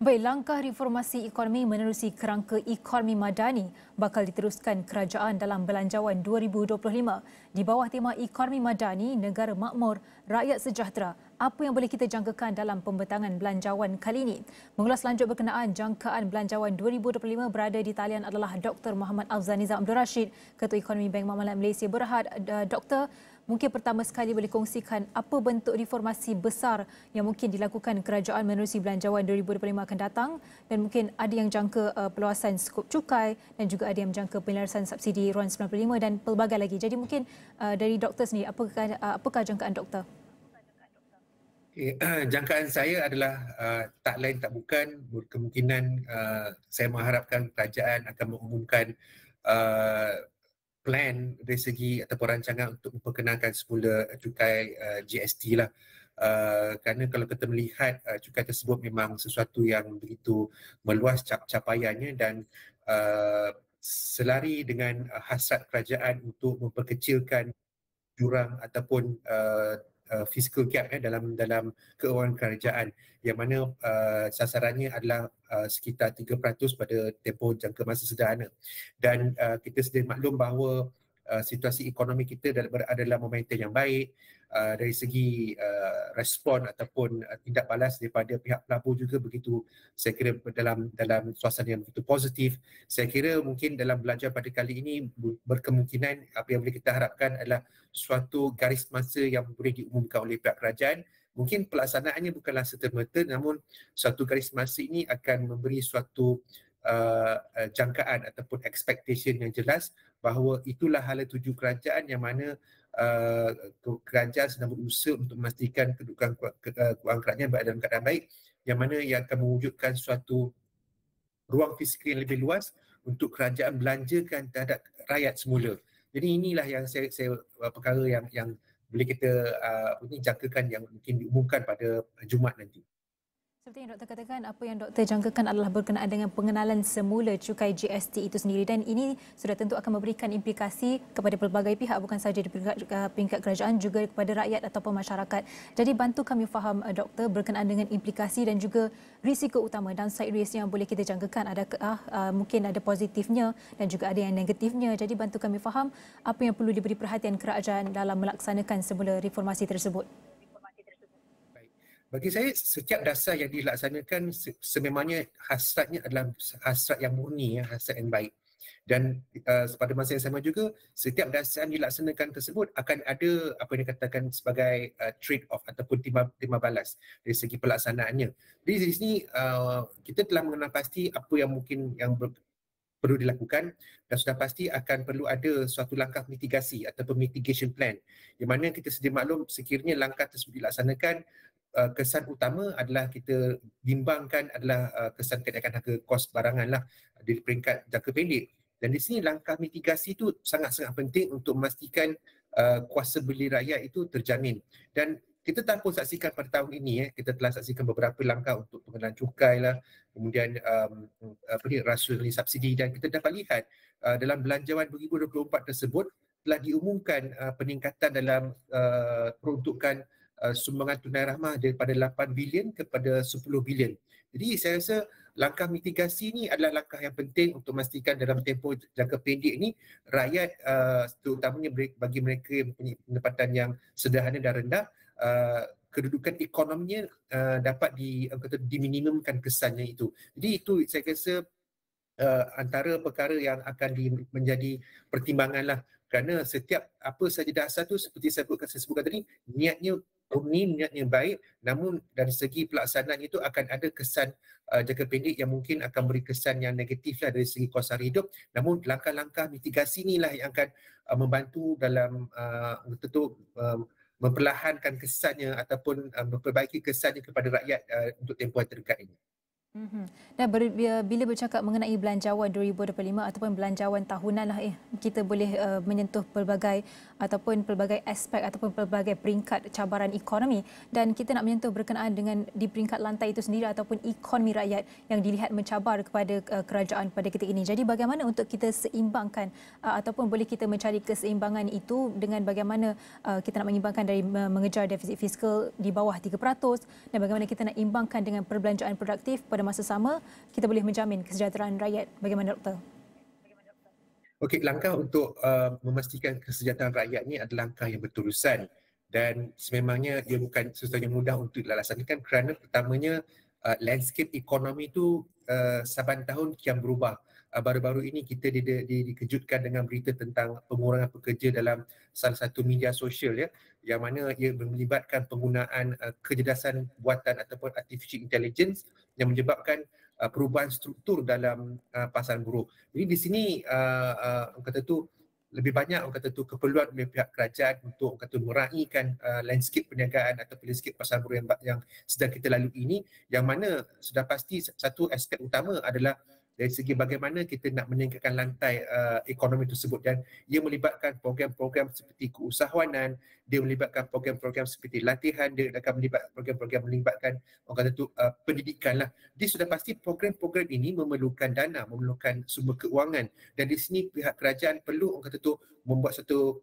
Baik, langkah reformasi ekonomi menerusi kerangka ekonomi madani bakal diteruskan kerajaan dalam Belanjawan 2025. Di bawah tema ekonomi madani, negara makmur, rakyat sejahtera, apa yang boleh kita jangkakan dalam pembentangan Belanjawan kali ini? Mengulas lanjut berkenaan jangkaan Belanjawan 2025 berada di talian adalah Dr. Muhammad Afzal Abdul Rashid, Ketua Ekonomi Bank Makmalan Malaysia Berhad. Doktor, mungkin pertama sekali boleh kongsikan apa bentuk reformasi besar yang mungkin dilakukan kerajaan menerusi Belanjawan 2025 akan datang, dan mungkin ada yang jangka perluasan skop cukai dan juga ada yang menjangka penyelarasan subsidi RUN 95 dan pelbagai lagi. Jadi mungkin dari doktor sendiri, apakah jangkaan doktor? Okay. Jangkaan saya adalah tak lain tak bukan berkemungkinan saya mengharapkan kerajaan akan mengumumkan uh, plan dari segi ataupun rancangan untuk memperkenalkan semula cukai GST lah. Kerana kalau kita melihat cukai tersebut memang sesuatu yang begitu meluas capaiannya dan selari dengan hasrat kerajaan untuk memperkecilkan jurang ataupun fiscal gap dalam keuangan kerajaan, yang mana sasarannya adalah sekitar 3% pada tempoh jangka masa sederhana. Dan kita sedia maklum bahawa situasi ekonomi kita berada dalam momentum yang baik. Dari segi respon ataupun tindak balas daripada pihak pelabur juga begitu, saya kira dalam suasana yang begitu positif. Saya kira mungkin dalam belajar pada kali ini berkemungkinan apa yang boleh kita harapkan adalah suatu garis masa yang boleh diumumkan oleh pihak kerajaan. Mungkin pelaksanaannya bukanlah serta-merta, namun suatu garis masa ini akan memberi suatu jangkaan ataupun expectation yang jelas bahawa itulah hala tuju kerajaan, yang mana kerajaan sedang berusaha untuk memastikan kedudukan keuangan kerajaan berada dalam keadaan baik, yang mana yang akan mewujudkan suatu ruang fiskal yang lebih luas untuk kerajaan belanjakan terhadap rakyat semula. Jadi inilah yang saya perkara yang boleh kita jangkakan yang mungkin diumumkan pada Jumaat nanti. Seperti yang doktor katakan, apa yang doktor jangkakan adalah berkenaan dengan pengenalan semula cukai GST itu sendiri, dan ini sudah tentu akan memberikan implikasi kepada pelbagai pihak, bukan sahaja di peringkat kerajaan, juga kepada rakyat ataupun masyarakat. Jadi bantu kami faham doktor berkenaan dengan implikasi dan juga risiko utama, downside risk yang boleh kita jangkakan. Adakah mungkin ada positifnya dan juga ada yang negatifnya. Jadi bantu kami faham apa yang perlu diberi perhatian kerajaan dalam melaksanakan semula reformasi tersebut. Bagi saya, setiap dasar yang dilaksanakan sememangnya hasratnya adalah hasrat yang murni, hasrat yang baik. Dan pada masa yang sama juga, setiap dasar yang dilaksanakan tersebut akan ada apa yang dikatakan sebagai trade off ataupun timah balas dari segi pelaksanaannya. Jadi di sini kita telah mengenal pasti apa yang mungkin perlu dilakukan, dan sudah pasti akan perlu ada suatu langkah mitigasi ataupun mitigation plan, di mana kita sedia maklum sekiranya langkah tersebut dilaksanakan, kesan utama adalah kita bimbangkan adalah kesan kenaikan harga kos barangan lah di peringkat jangka pendek. Dan di sini langkah mitigasi itu sangat-sangat penting untuk memastikan kuasa beli rakyat itu terjamin. Dan kita telah pun saksikan pada tahun ini, kita telah saksikan beberapa langkah untuk pengenalan cukai lah, kemudian rasionalisasi subsidi, dan kita dapat lihat dalam Belanjawan 2024 tersebut telah diumumkan peningkatan dalam peruntukan sumbangan tunai rahmah daripada 8 bilion kepada 10 bilion. Jadi saya rasa langkah mitigasi ini adalah langkah yang penting untuk memastikan dalam tempoh jangka pendek ini rakyat, terutamanya bagi mereka yang mempunyai pendapatan yang sederhana dan rendah, kedudukan ekonominya dapat diminimumkan kesannya itu. Jadi itu saya rasa antara perkara yang akan menjadi pertimbangan lah, kerana setiap apa saja dasar tu seperti saya sebutkan tadi, niatnya murni, niatnya baik, namun dari segi pelaksanaan itu akan ada kesan jangka pendek yang mungkin akan beri kesan yang negatif lah dari segi kos sara hidup. Namun langkah-langkah mitigasi inilah yang akan membantu dalam memperlahankan kesannya ataupun memperbaiki kesannya kepada rakyat untuk tempoh yang terdekat ini. Dan bila bercakap mengenai Belanjawan 2025 ataupun Belanjawan tahunan lah, kita boleh menyentuh pelbagai aspek ataupun pelbagai peringkat cabaran ekonomi, dan kita nak menyentuh berkenaan dengan di peringkat lantai itu sendiri ataupun ekonomi rakyat yang dilihat mencabar kepada kerajaan pada ketika ini. Jadi bagaimana untuk kita seimbangkan ataupun boleh kita mencari keseimbangan itu dengan bagaimana kita nak mengimbangkan dari mengejar defisit fiskal di bawah 3% dan bagaimana kita nak imbangkan dengan perbelanjaan produktif pada pada masa sama kita boleh menjamin kesejahteraan rakyat. Bagaimana Doktor? Okey, langkah untuk memastikan kesejahteraan rakyat ni adalah langkah yang berterusan dan sememangnya ia bukan sesuatu yang mudah untuk dilaksanakan kerana pertamanya landscape ekonomi itu saban tahun kian berubah. Baru-baru ini kita dikejutkan dengan berita tentang pengurangan pekerja dalam salah satu media sosial ya, yang mana ia melibatkan penggunaan kecerdasan buatan ataupun artificial intelligence yang menyebabkan perubahan struktur dalam pasaran buruh. Jadi di sini orang kata tu lebih banyak orang kata tu keperluan oleh pihak kerajaan untuk orang kata meraihkan landscape perniagaan atau landscape pasaran buruh yang sedang kita lalui ini, yang mana sudah pasti satu aspek utama adalah dari segi bagaimana kita nak meningkatkan lantai ekonomi tersebut, dan ia melibatkan program-program seperti keusahawanan, dia melibatkan program-program seperti latihan, dia akan program-program melibatkan orang kata tu pendidikan lah. Dia sudah pasti program-program ini memerlukan dana, memerlukan sumber keuangan, dan di sini pihak kerajaan perlu orang kata tu membuat satu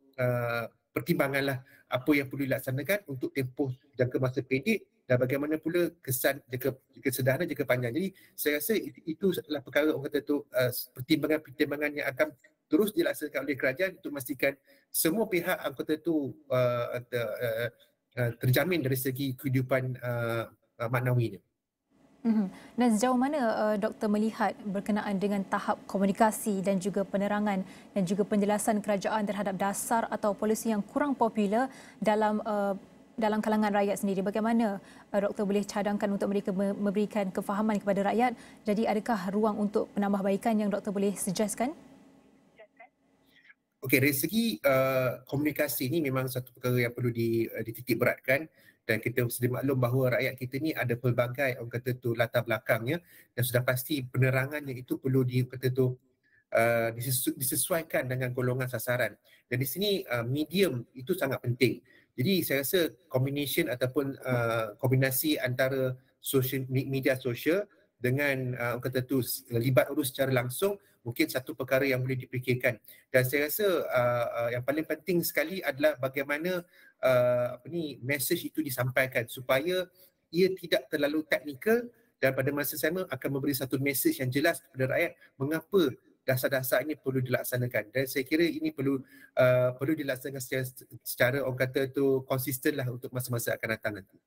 pertimbangan lah apa yang perlu dilaksanakan untuk tempoh jangka masa pendek dan bagaimana pula kesan jangka sederhana, jangka panjang. Jadi saya rasa itu adalah perkara orang kata tu pertimbangan-pertimbangan yang akan terus dilaksanakan oleh kerajaan untuk memastikan semua pihak orang kata tu terjamin dari segi kehidupan maknawinya. Dan sejauh mana Doktor melihat berkenaan dengan tahap komunikasi dan juga penerangan dan juga penjelasan kerajaan terhadap dasar atau polisi yang kurang popular dalam kalangan rakyat sendiri? Bagaimana Doktor boleh cadangkan untuk mereka memberikan kefahaman kepada rakyat? Jadi adakah ruang untuk penambahbaikan yang Doktor boleh suggestkan? Okey, dari segi komunikasi ini memang satu perkara yang perlu dititik beratkan, dan kita sedia maklum bahawa rakyat kita ni ada pelbagai orang kata tu latar belakangnya, dan sudah pasti penerangannya itu perlu disesuaikan dengan golongan sasaran. Dan di sini medium itu sangat penting. Jadi saya rasa kombinasi antara media sosial dengan orang kata tu libat urus secara langsung mungkin satu perkara yang boleh dipikirkan. Dan saya rasa yang paling penting sekali adalah bagaimana message itu disampaikan supaya ia tidak terlalu teknikal, dan pada masa sama akan memberi satu message yang jelas kepada rakyat mengapa dasar-dasar ini perlu dilaksanakan. Dan saya kira ini perlu dilaksanakan secara orang kata tu konsisten lah untuk masa-masa akan datang nanti.